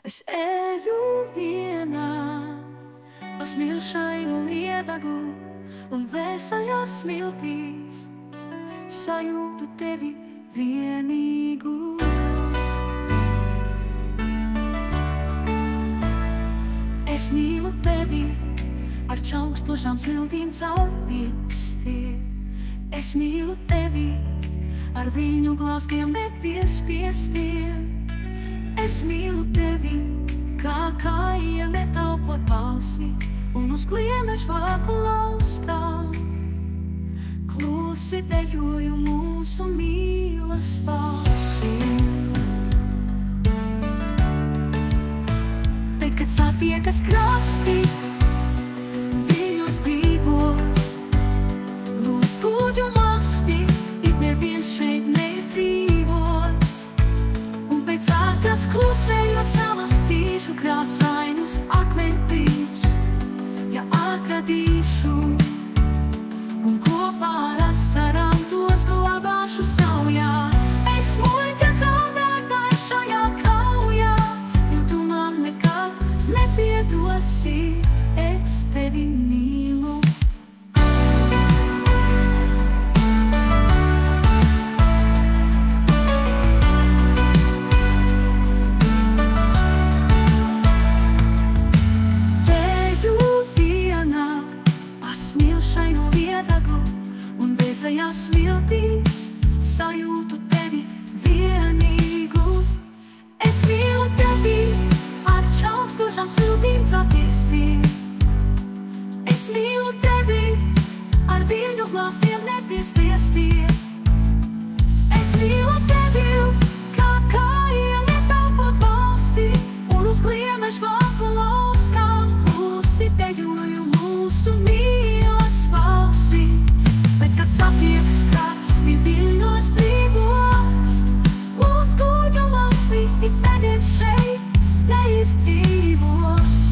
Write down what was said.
Es eju vienā pa smilšainu miedagu un vēsajās smiltīs sajūtu tevi vienīgu. Es mīlu tevi ar čaukstošām smiltīm caur pirkstiem. Es mīlu tevi ar viņu glāstiem nepiespiestiem. Es mīlu tevi, kā kāja netaupot balsi un uz kliena žvāku lauskām. Klusi dejoju mūsu mīlas balsi. Bet, kad satiekas krasti, viņos brīvos, lūst kuģu masti, it neviens šeit neizdzīvos. Un pēc ātras klusējot salasīšu krāsainus akmentījus, ja atradīšu, un kopā ar asarām tos glabāšu saujā. Es muļķa zaudētāju šajā kaujā, jo tu man nekad nepiedosi, es tevi mīlu. Vēsajās smiltīs sajūtu tevi vienīgu. Es mīlu tevi ar čaukstošām smiltīm capiestiem. Es mīlu tevi ar viņu glāstiem nepiespiestiem. Es mīlu tevi, kā kāja netaupot balsi un uz kliena žvāku lauskām. Klusi dejoju mūsu mīlas balsi. Bet, kad satiekas krasti, viļņos brīvos, lūdz kuģu masti, ik neviens šeit neizdzīvos.